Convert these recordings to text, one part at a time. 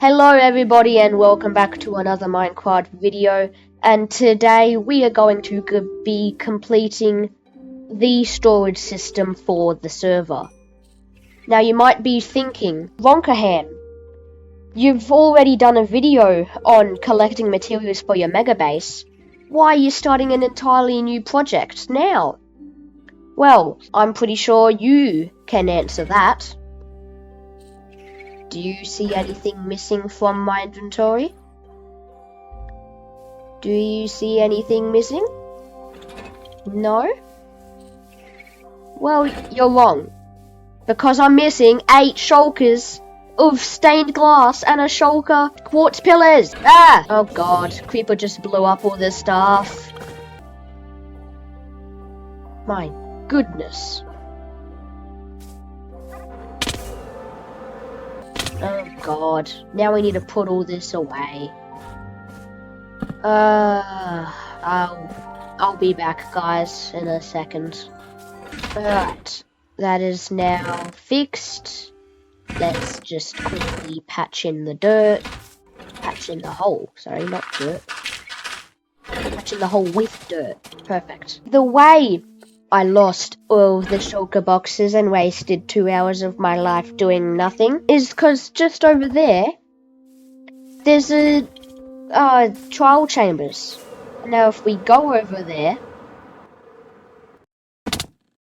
Hello everybody and welcome back to another Minecraft video, and today we are going to be completing the storage system for the server. Now you might be thinking, Ronkahan, you've already done a video on collecting materials for your mega base. Why are you starting an entirely new project now? Well, I'm pretty sure you can answer that. Do you see anything missing from my inventory? Do you see anything missing? No? Well, you're wrong. Because I'm missing 8 shulkers of stained glass and a shulker quartz pillars. Ah! Oh god, Creeper just blew up all this stuff. My goodness. Oh god, now we need to put all this away. I'll be back, guys, in a second. Alright, that is now fixed. Let's just quickly patch in the dirt. Patch in the hole, sorry, not dirt. Patch in the hole with dirt. Perfect. The way I lost all of the shulker boxes and wasted 2 hours of my life doing nothing is because just over there's a trial chambers. Now if we go over there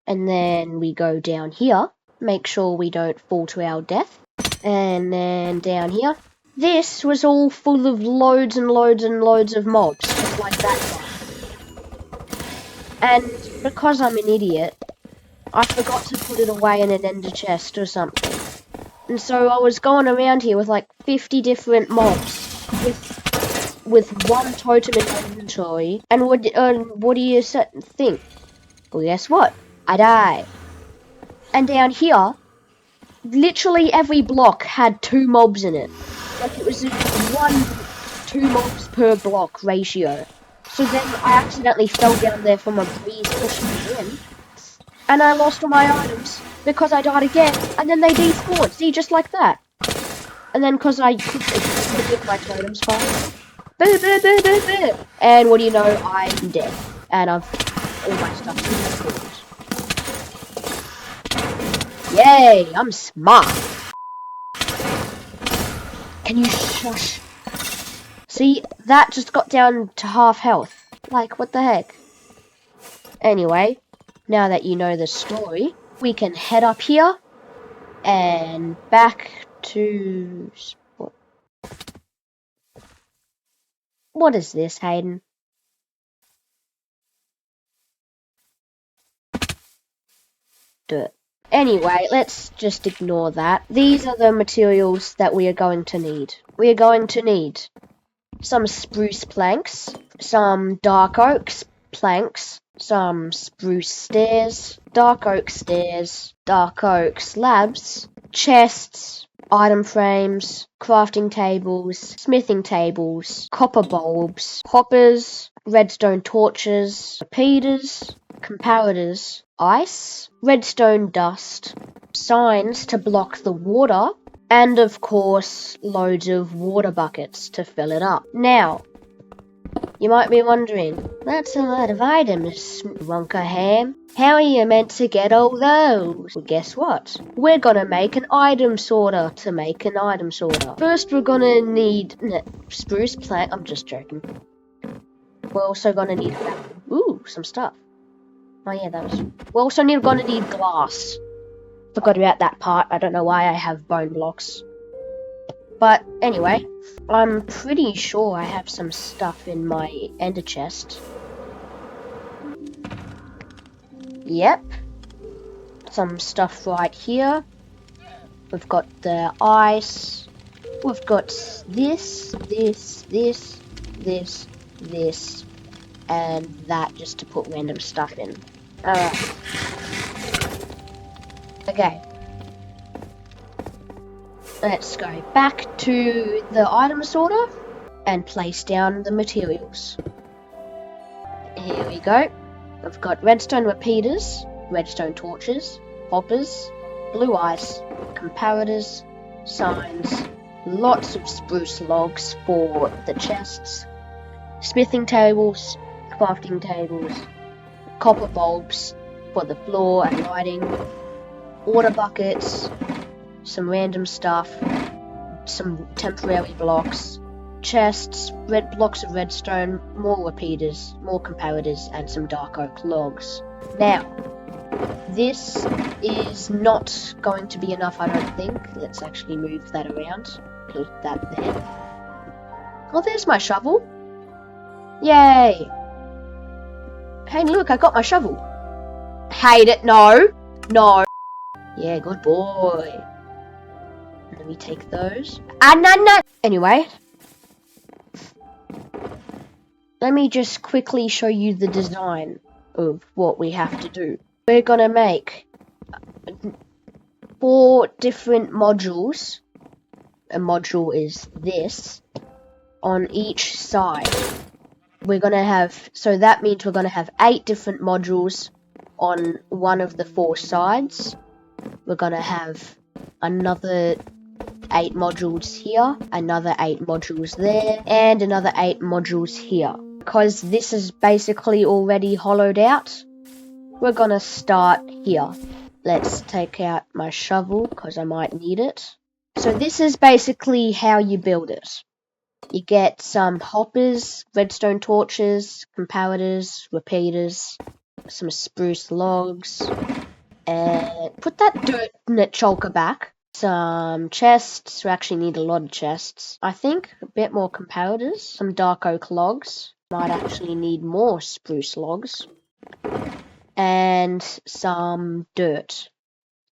and then we go down here, make sure we don't fall to our death, and then down here, this was all full of loads and loads and loads of mobs, just like that guy. And because I'm an idiot, I forgot to put it away in an ender chest or something. And so I was going around here with like 50 different mobs with one totem in my inventory. And what do you think? Well, guess what? I died. And down here, literally every block had 2 mobs in it. Like it was a 2 mobs per block ratio. So then I accidentally fell down there from a breeze pushing me in. And I lost all my items because I died again. And then they despawned. See, just like that. And then because I couldn't get my totems fast. And what do you know? I'm dead. And all my stuff's despawned. Yay! I'm smart. Can you shush? See, that just got down to half health. Like, what the heck? Anyway, now that you know the story, we can head up here and back to... What is this, Hayden? Dirt. Anyway, let's just ignore that. These are the materials that we are going to need. We are going to need some spruce planks, some dark oak planks, some spruce stairs, dark oak slabs, chests, item frames, crafting tables, smithing tables, copper bulbs, hoppers, redstone torches, repeaters, comparators, ice, redstone dust, signs to block the water, and of course, loads of water buckets to fill it up. Now, you might be wondering, that's a lot of items, Ronkahan. How are you meant to get all those? Well, guess what? We're gonna make an item sorter to make an item sorter. First, we're gonna need spruce plank. I'm just joking. We're also gonna need some stuff. Oh yeah, we're also gonna need glass. Forgot about that part. I don't know why I have bone blocks. But anyway, I'm pretty sure I have some stuff in my ender chest. Yep. Some stuff right here. We've got the ice. We've got this, and that just to put random stuff in. Alright. Okay. Let's go back to the item sorter and place down the materials. Here we go. I've got redstone repeaters, redstone torches, hoppers, blue ice, comparators, signs, lots of spruce logs for the chests, smithing tables, crafting tables, copper bulbs for the floor and lighting, water buckets, some random stuff, some temporary blocks, chests, red blocks of redstone, more repeaters, more comparators, and some dark oak logs. Now, this is not going to be enough, I don't think. Let's actually move that around. Put that there. Oh, there's my shovel. Yay! Hey, look, I got my shovel. Hate it. No. No. Yeah, good boy. Let me take those. No. Anyway. Let me just quickly show you the design of what we have to do. We're gonna make 4 different modules. A module is this on each side. We're gonna have, so that means we're gonna have 8 different modules on one of the 4 sides. We're gonna have another 8 modules here, another 8 modules there, and another 8 modules here. Because this is basically already hollowed out, we're gonna start here. Let's take out my shovel because I might need it. So this is basically how you build it. You get some hoppers, redstone torches, comparators, repeaters, some spruce logs, and put that dirt chalker back. Some chests, we actually need a lot of chests. I think a bit more comparators, some dark oak logs, might actually need more spruce logs, and some dirt.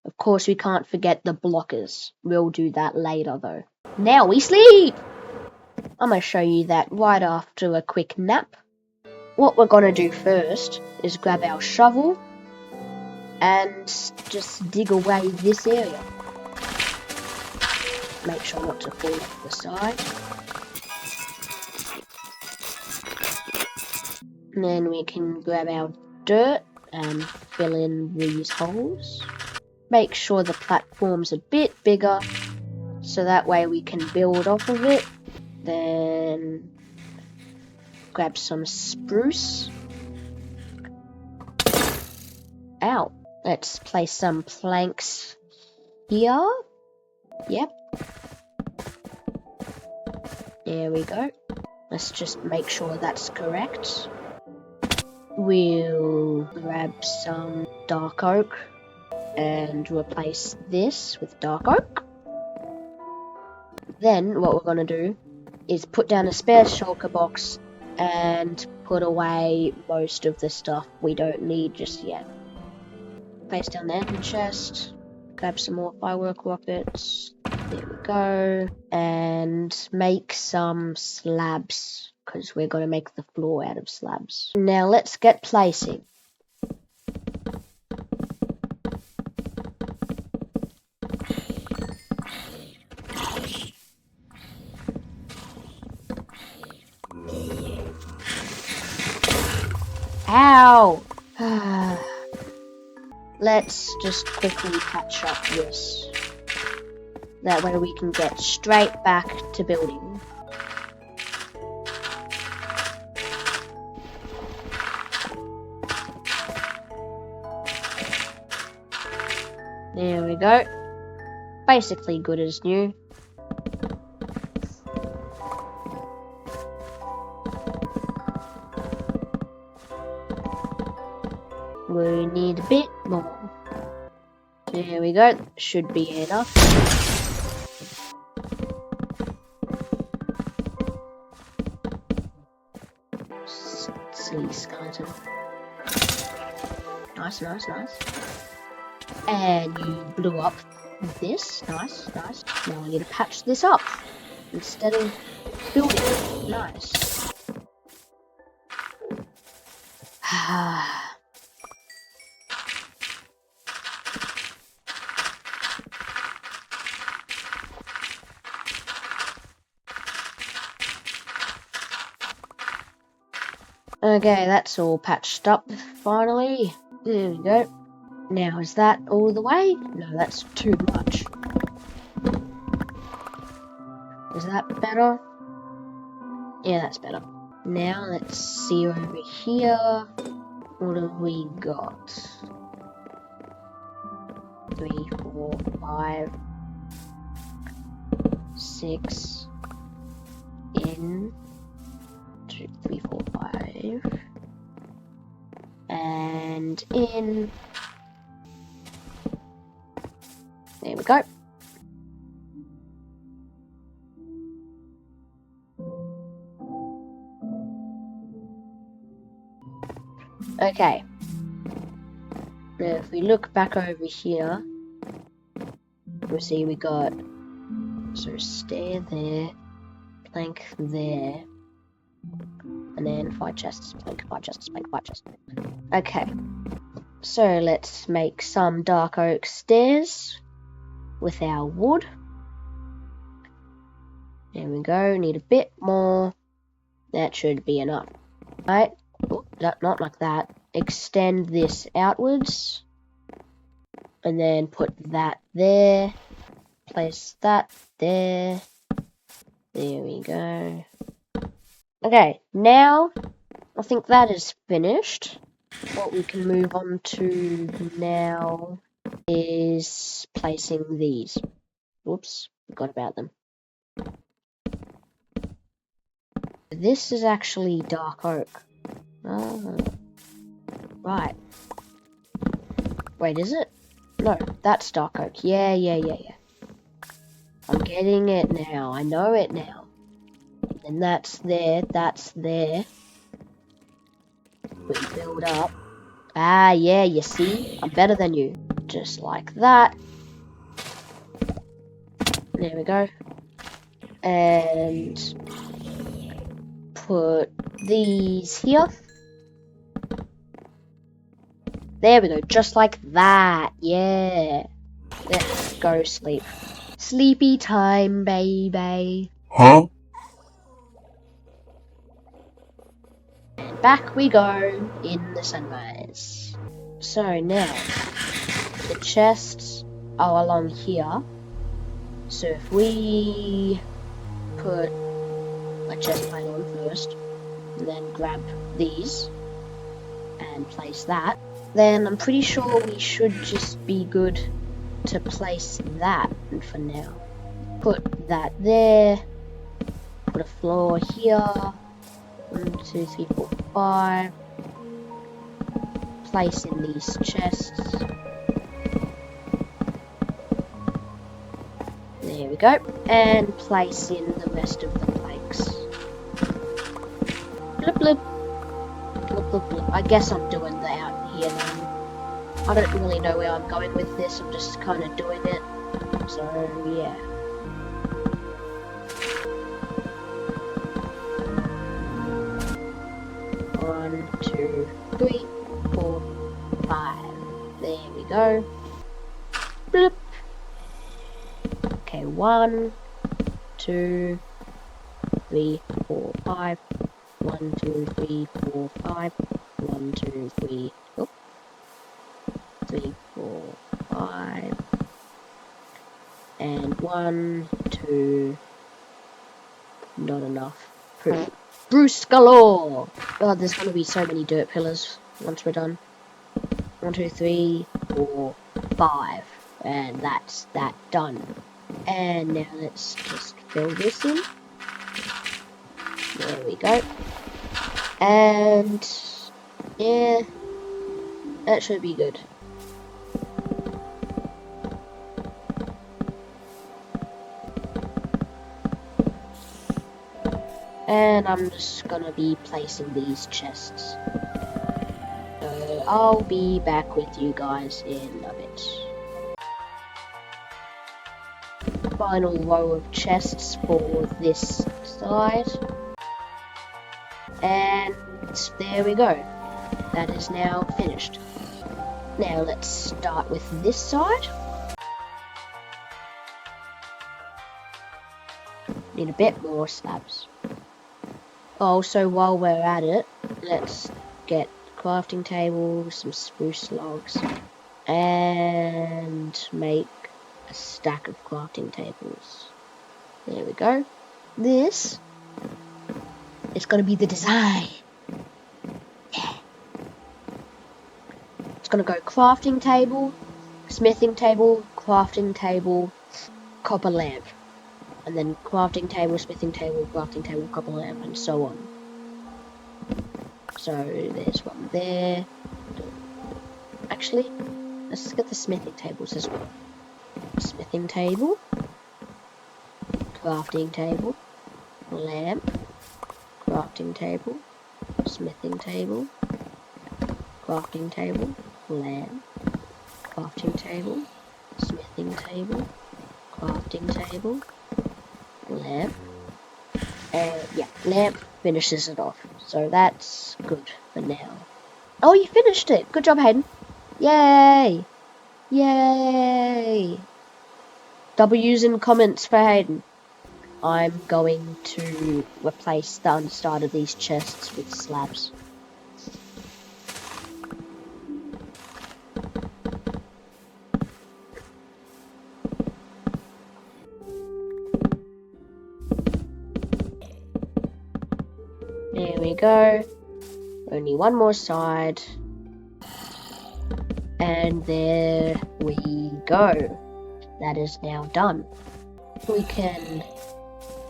Of course, we can't forget the blockers. We'll do that later though. Now we sleep! I'm going to show you that right after a quick nap. What we're going to do first is grab our shovel and just dig away this area. Make sure not to fall off the side. And then we can grab our dirt and fill in these holes. Make sure the platform's a bit bigger so that way we can build off of it. Then grab some spruce. Ow. Let's place some planks here. Yep. There we go. Let's just make sure that's correct. We'll grab some dark oak and replace this with dark oak. Then what we're going to do is put down a spare shulker box and put away most of the stuff we don't need just yet. Place down there in the chest, grab some more firework rockets, there we go, and make some slabs, because we're going to make the floor out of slabs. Now let's get placing. Ow! Let's just quickly patch up this. That way we can get straight back to building. There we go. Basically good as new. We need a bit more. There we go. Should be enough. Silly skeleton. Nice. And you blew up this. Nice. Now I need to patch this up instead of building. Nice. Okay, that's all patched up finally. There we go. Now, is that all the way? No, that's too much. that better? Yeah, that's better. Now let's see over here. What have we got? 3, 4, 5, 6 in 2, 3, 4, 5 and in. There we go. Okay. Now if we look back over here, we'll see we got stair there, plank there, and then 5 chests, plank, 5 chests, plank, 5 chests. Okay, so let's make some dark oak stairs with our wood. There we go, need a bit more. That should be enough. Right, not like that. Extend this outwards, and then put that there. Place that there. There we go. Okay, now I think that is finished. What we can move on to now is placing these. Whoops, forgot about them. This is actually dark oak. Oh, right. Wait, is it? No, that's dark oak. Yeah. I'm getting it now. I know it now. And that's there. We build up. Ah, yeah, you see? I'm better than you. Just like that. There we go. And put these here. There we go, just like that. Yeah. Let's go sleep. Sleepy time, baby. Huh? And back we go in the sunrise. So now, the chests are along here. So if we put a chest plate on first, and then grab these, and place that, then I'm pretty sure we should just be good to place that for now. Put that there, put a floor here, 1, 2, 3, 4, 5, place in these chests, there we go, and place in the rest of the planks. Blip blip, blip blip blip. I guess I'm doing that out here now. I don't really know where I'm going with this, I'm just kind of doing it, so yeah. One, 2, 3, 4, 5. There we go. Bloop. Okay, 1, 2, 3, 4, 5. 1, 2, 3, 4, 5. 1, 2, 3. Oh. 3, 4, 5. And 1, 2. Not enough. Bruce galore! God, there's gonna be so many dirt pillars once we're done. 1, 2, 3, 4, 5. And that's that done. And now let's just fill this in. There we go. And yeah, that should be good. And I'm just gonna be placing these chests. So I'll be back with you guys in a bit. Final row of chests for this side. And there we go. That is now finished. Now let's start with this side. Need a bit more slabs. Also, while we're at it, let's get crafting tables, some spruce logs, and make a stack of crafting tables. There we go. This is gonna be the design. Yeah. It's gonna go crafting table, smithing table, crafting table, copper lamp. And then crafting table, smithing table, copper lamp, and so on. So there's one there. Actually, let's get the smithing tables as well. Smithing table, crafting table, lamp, crafting table, smithing table, crafting table, lamp, crafting table, smithing table, crafting table, lamp, and yeah, lamp finishes it off. So that's good for now. Oh, you finished it! Good job, Hayden. Yay! Yay! W's in comments for Hayden. I'm going to replace the understart of these chests with slabs. There we go. Only one more side. And there we go. That is now done. We can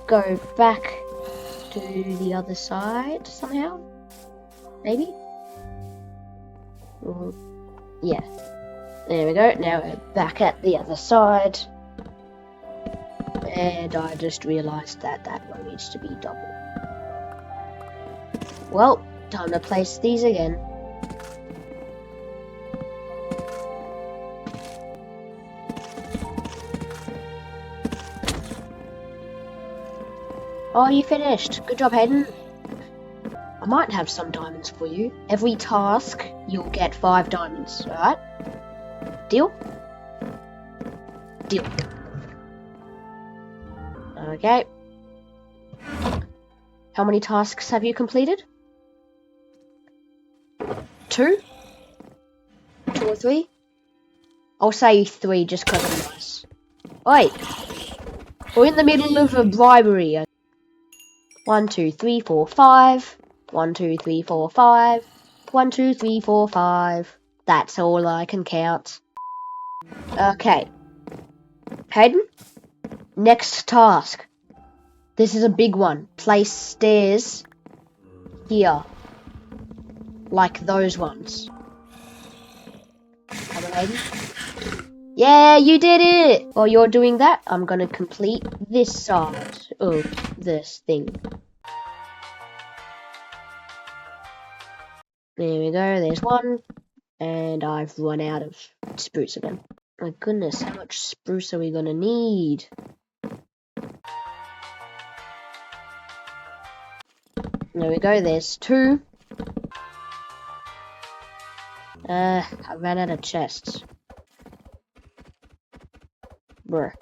go back to the other side somehow? Maybe? Yeah. There we go. Now we're back at the other side. And I just realised that that one needs to be double. Well, time to place these again. Oh, you finished. Good job, Hayden. I might have some diamonds for you. Every task, you'll get 5 diamonds, alright? Deal? Deal. Okay. How many tasks have you completed? 2? 2 or 3? I'll say 3 just because I'm nice. Wait. We're in the middle of a bribery. 1, 2, 3, 4, 5. 1, 2, 3, 4, 5. 1, 2, 3, 4, 5. That's all I can count. Okay. Hayden? Next task. This is a big one. Place stairs here. Like those ones. Come on, Hayden. Yeah, you did it! While you're doing that, I'm gonna complete this side of this thing. There we go, there's one. And I've run out of spruce again. My goodness, how much spruce are we gonna need? There we go, there's 2. I ran out of chests. Bruh.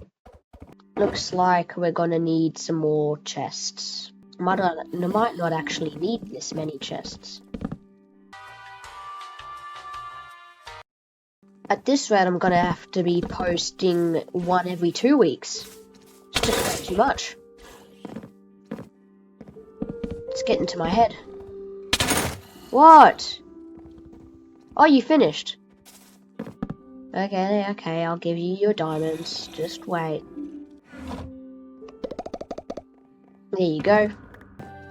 Looks like we're gonna need some more chests. Might not actually need this many chests. At this rate, I'm gonna have to be posting one every 2 weeks. It's just way too much. It's getting to my head. What? Oh, you finished? Okay, I'll give you your diamonds. Just wait. There you go.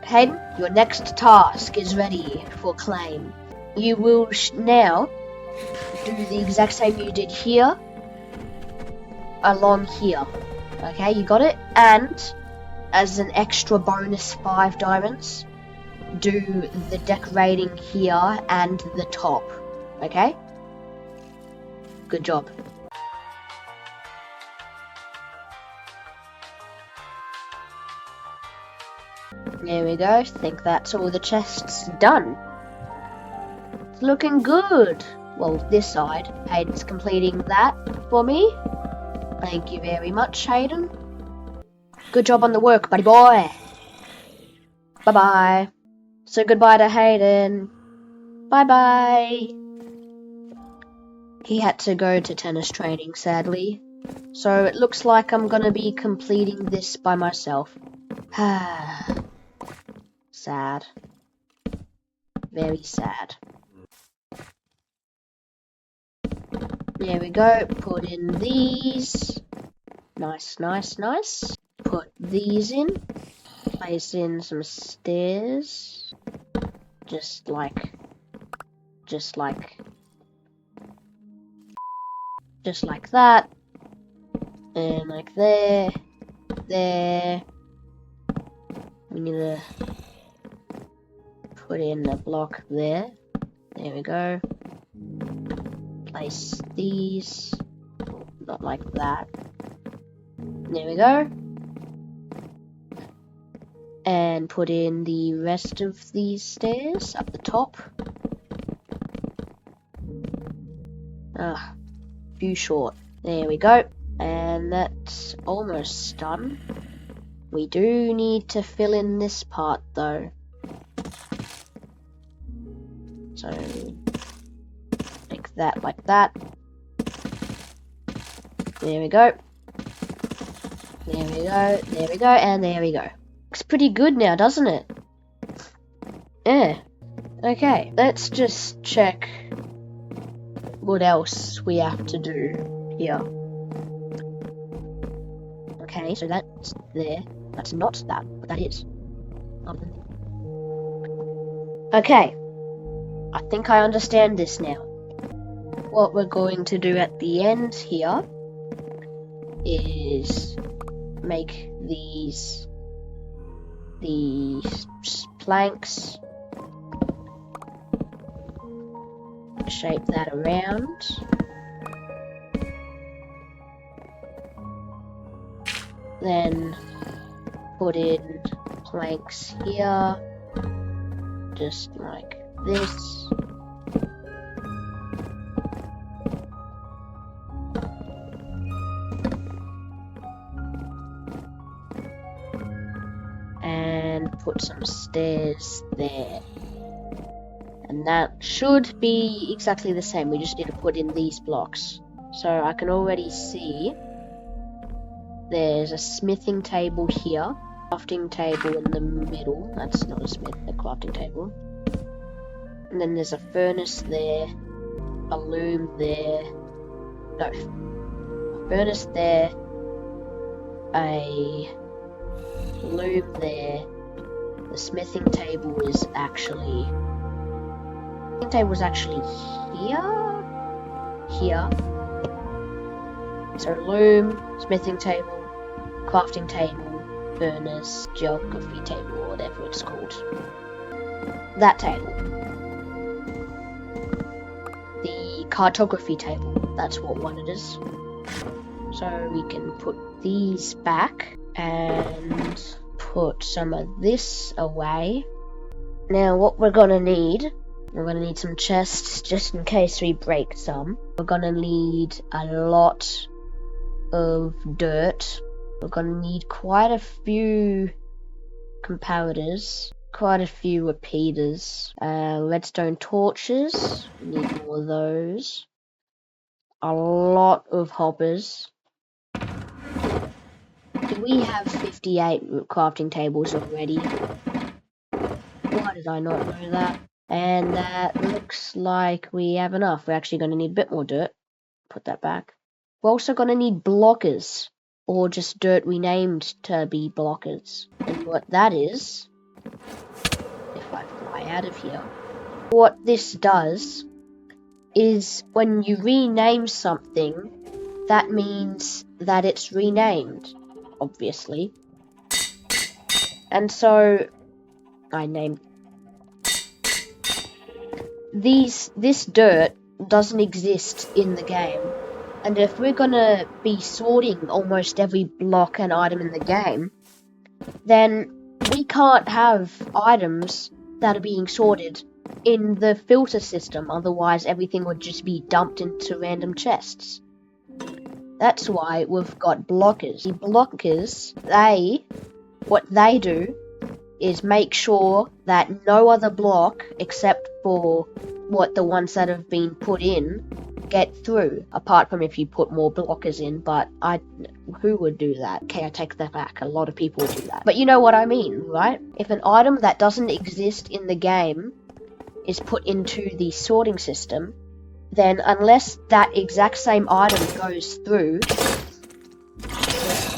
Hayden, your next task is ready for claim. You will now do the exact same you did here, along here. Okay, you got it? And, as an extra bonus 5 diamonds, do the decorating here and the top. Okay? Good job. There we go. Think that's all the chests done. It's looking good. Well, this side. Hayden's completing that for me. Thank you very much, Hayden. Good job on the work, buddy boy. Bye-bye. So goodbye to Hayden. Bye-bye. He had to go to tennis training, sadly. So it looks like I'm gonna be completing this by myself. Sad. Very sad. There we go. Put in these. Nice, nice, nice. Put these in. Place in some stairs. Just like that. And like there. We need to put in a block there. There we go. Place these. Not like that. There we go. And put in the rest of these stairs up the top. Few short. There we go. And that's almost done. We do need to fill in this part though. So, like that, like that. There we go. There we go, there we go, and there we go. Looks pretty good now, doesn't it? Yeah. Okay, let's just check what else we have to do here. Okay, so that's there. That's not that, but that is. Okay. I think I understand this now. What we're going to do at the end here is make these planks, shape that around, then put in planks here, just like this. And put some stairs there. And that should be exactly the same. We just need to put in these blocks. So I can already see there's a smithing table here, crafting table in the middle. That's not a crafting table. And then there's a furnace there, a loom there. No, a furnace there, a loom there. The smithing table is actually here. So loom, smithing table, crafting table, furnace, geography table, or whatever it's called. That table. The cartography table, that's what one it is. So we can put these back and put some of this away. Now what we're gonna need some chests just in case we break some. We're gonna need a lot of dirt. We're gonna need quite a few comparators, quite a few repeaters, redstone torches, we need more of those, a lot of hoppers. Do we have 58 crafting tables already? Why did I not know that? And that looks like we have enough. We're actually going to need a bit more dirt. Put that back. We're also going to need blockers, or just dirt we named to be blockers. And what that is, if I fly out of here, what this does is when you rename something, that means that it's renamed, obviously. And so I named this dirt doesn't exist in the game, and if we're gonna be sorting almost every block and item in the game, then we can't have items that are being sorted in the filter system, otherwise everything would just be dumped into random chests. That's why we've got blockers. The blockers, what they do is make sure that no other block, except for the ones that have been put in, get through, apart from if you put more blockers in, but who would do that? Okay, I take that back. A lot of people do that. But you know what I mean, right? If an item that doesn't exist in the game is put into the sorting system, then unless that exact same item goes through, the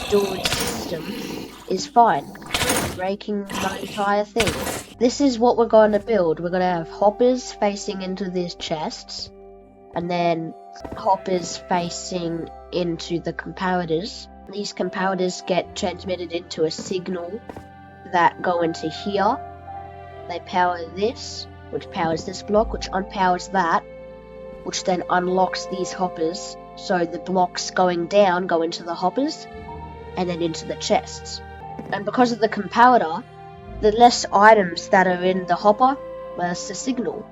storage system is fine. Breaking my entire thing. This is what we're going to build. We're going to have hoppers facing into these chests, and then hoppers facing into the comparators. These comparators get transmitted into a signal that go into here. They power this, which powers this block, which unpowers that, which then unlocks these hoppers, so the blocks going down go into the hoppers, and then into the chests. And because of the comparator, the less items that are in the hopper, less the signal.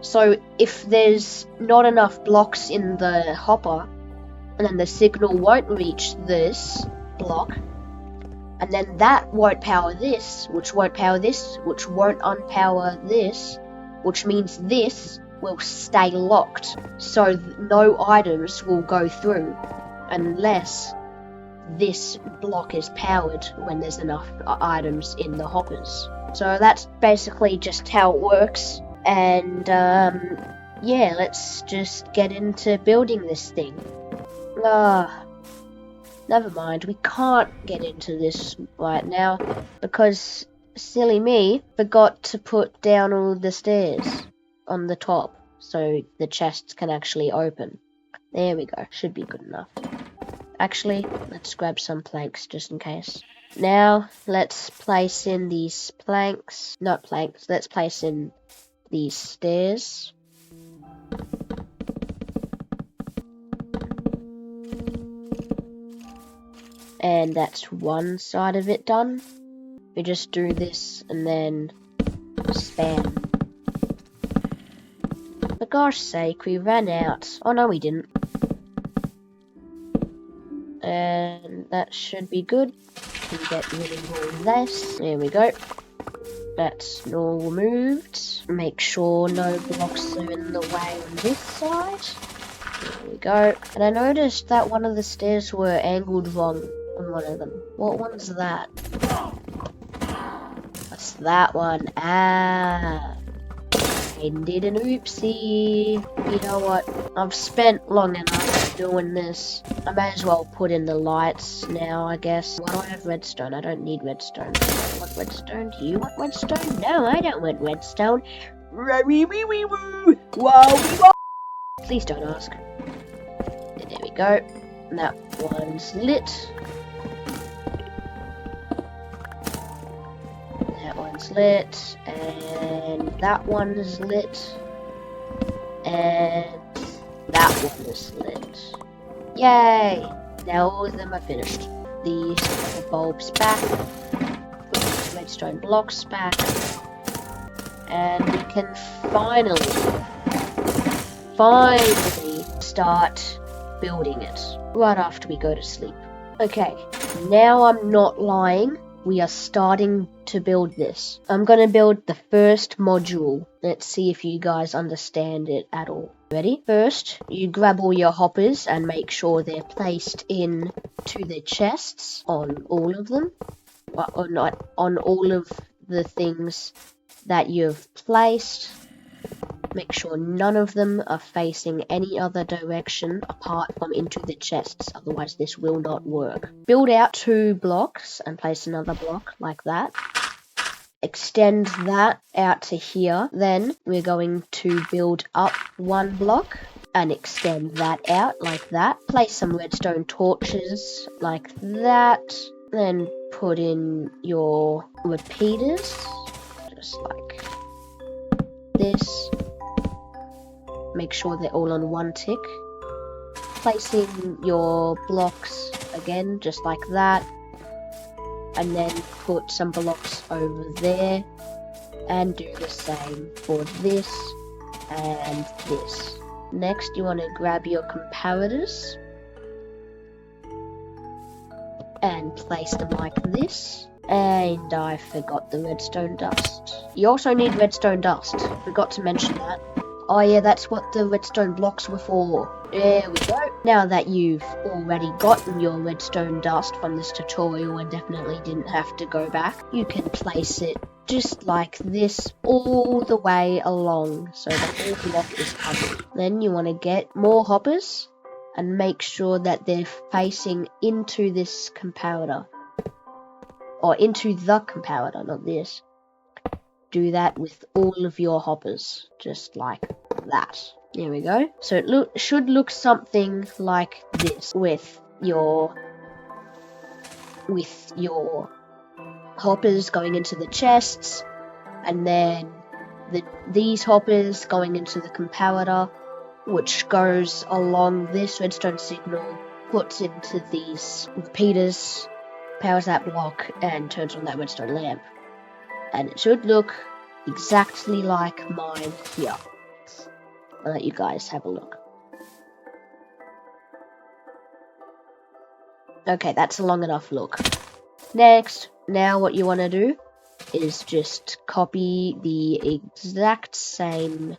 So if there's not enough blocks in the hopper, and then the signal won't reach this block, and then that won't power this, which won't power this, which won't unpower this, which means this will stay locked. So no items will go through unless this block is powered when there's enough items in the hoppers. So that's basically just how it works. And yeah, let's just get into building this thing. Never mind, we can't get into this right now because silly me forgot to put down all the stairs on the top so the chests can actually open. There we go, should be good enough. Actually, let's grab some planks just in case. Now, let's place in these planks. Not planks, let's place in these stairs. And that's one side of it done. We just do this and then spam. For gosh sake, we ran out. Oh no, we didn't. And that should be good. We get rid of all this. There we go. That's all removed. Make sure no blocks are in the way on this side. There we go. And I noticed that one of the stairs were angled wrong on one of them. What one's that? That's that one. Ah. I did an oopsie. You know what? I've spent long enough doing this. I may as well put in the lights now, I guess. Why do I have redstone? I don't need redstone. I want redstone? Do you want redstone? No, I don't want redstone. Please don't ask. There we go. And that one's lit. That one's lit. And that one is lit. And that one is lit. Yay! Now all of them are finished. These bulbs back. Put these redstone blocks back. And we can finally start building it. Right after we go to sleep. Okay, now I'm not lying. We are starting to build this. I'm going to build the first module. Let's see if you guys understand it at all. Ready? First, you grab all your hoppers and make sure they're placed in to the chests on all of them. Or not on all of the things that you've placed. Make sure none of them are facing any other direction apart from into the chests, otherwise this will not work. Build out 2 blocks and place another block like that. Extend that out to here. Then we're going to build up 1 block and extend that out like that. Place some redstone torches like that. Then put in your repeaters, just like this. Make sure they're all on 1 tick. Placing your blocks again, just like that. And then put some blocks over there. And do the same for this and this. Next, you want to grab your comparators. And place them like this. And I forgot the redstone dust. You also need redstone dust. Forgot to mention that. Oh yeah, that's what the redstone blocks were for. There we go. Now that you've already gotten your redstone dust from this tutorial and definitely didn't have to go back, you can place it just like this all the way along so the whole block is covered. Then you want to get more hoppers and make sure that they're facing into this comparator. Or into the comparator, not this. Do that with all of your hoppers, just like that. There we go. So it should look something like this with your hoppers going into the chests, and then these hoppers going into the comparator, which goes along this redstone signal, puts into these repeaters, powers that block, and turns on that redstone lamp. And it should look exactly like mine here. I'll let you guys have a look. Okay, that's a long enough look. Next, now what you want to do is just copy the exact same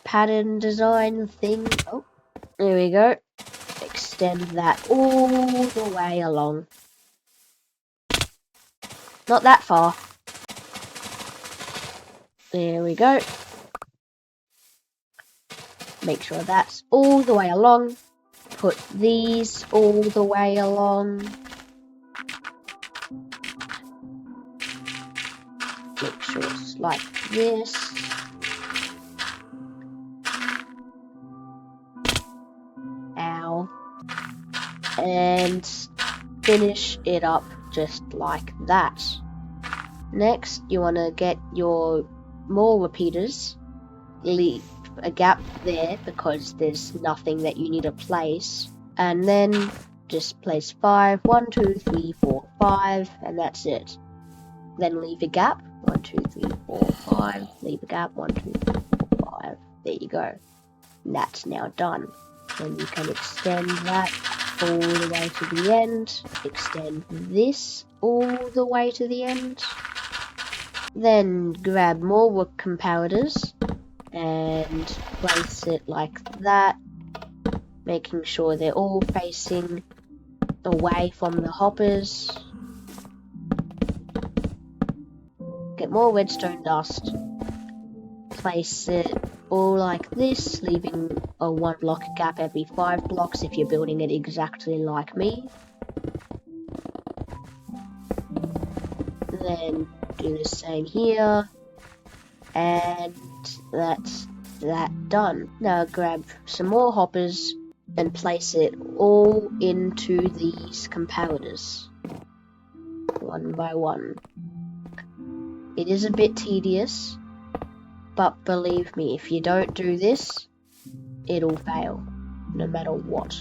pattern design thing. Oh, there we go. Extend that all the way along. Not that far. There we go. Make sure that's all the way along. Put these all the way along. Make sure it's like this. Ow. And finish it up just like that. Next, you want to get your more repeaters. Leave a gap there because there's nothing that you need to place. And then just place 5, 1, 2, 3, 4, 5, and that's it. Then leave a gap. 1, 2, 3, 4, 5. Leave a gap. 1, 2, 3, 4, 5. There you go. And that's now done. Then you can extend that all the way to the end. Extend this all the way to the end. Then grab more comparators and place it like that, making sure they're all facing away from the hoppers. Get more redstone dust. Place it all like this, leaving a 1 block gap every 5 blocks if you're building it exactly like me. Then do the same here, and that's that done. Now grab some more hoppers and place it all into these comparators, one by one. It is a bit tedious, but believe me, if you don't do this, it'll fail, no matter what.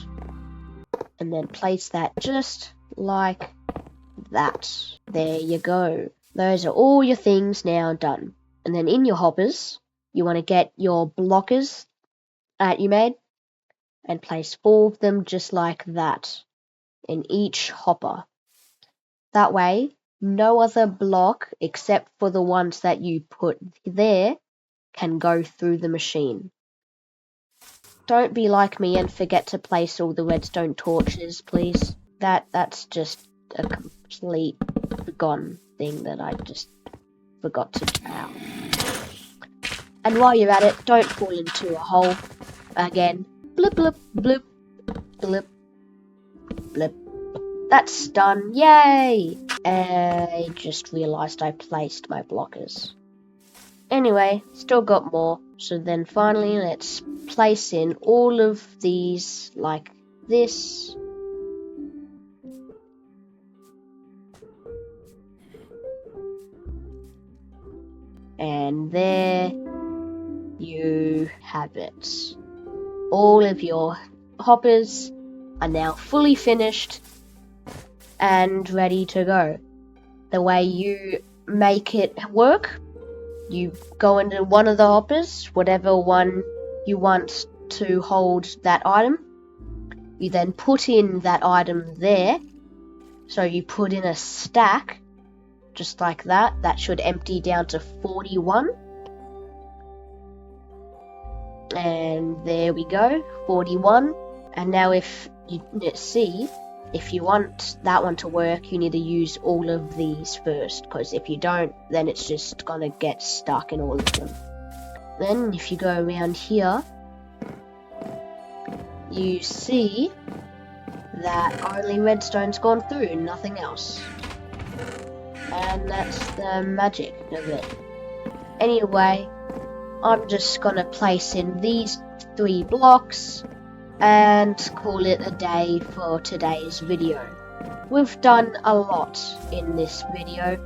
And then place that just like that. There you go. Those are all your things now done. And then in your hoppers, you want to get your blockers that you made and place 4 of them just like that in each hopper. That way, no other block except for the ones that you put there can go through the machine. Don't be like me and forget to place all the redstone torches, please. That's just a complete forgotten thing that I just forgot to do out. And while you're at it, don't fall into a hole again. Blip, blip, blip, blip, blip. That's done. Yay! I just realized I placed my blockers. Anyway, still got more. So then finally, let's place in all of these like this. And there you have it. All of your hoppers are now fully finished and ready to go. The way you make it work, you go into one of the hoppers, whatever one you want to hold that item. You then put in that item there. So you put in a stack, just like that. That should empty down to 41. And there we go, 41. And now if you see, if you want that one to work, you need to use all of these first, because if you don't, then it's just gonna get stuck in all of them. Then if you go around here, you see that only redstone's gone through, nothing else. And that's the magic of it. Anyway, I'm just gonna place in these 3 blocks and call it a day for today's video. We've done a lot in this video,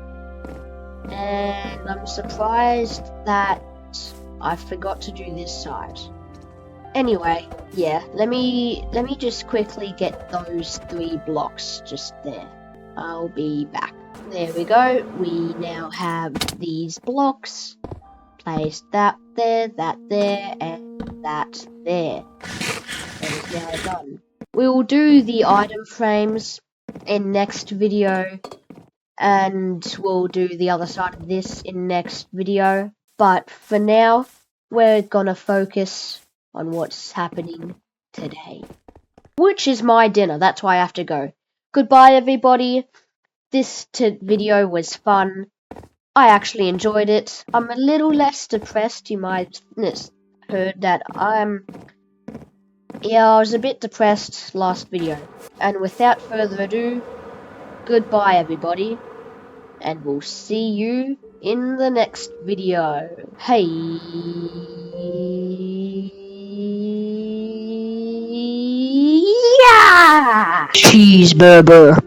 and I'm surprised that I forgot to do this side. Anyway, yeah, let me just quickly get those 3 blocks just there. I'll be back. There we go. We now have these blocks. Place that there, and that there. That is now done. We will do the item frames in next video, and we'll do the other side of this in next video. But for now, we're gonna focus on what's happening today, which is my dinner. That's why I have to go. Goodbye, everybody. This video was fun. I actually enjoyed it. I'm a little less depressed. You might have heard that I was a bit depressed last video. And without further ado, goodbye, everybody. And we'll see you in the next video. Hey. Yeah! Cheeseburger.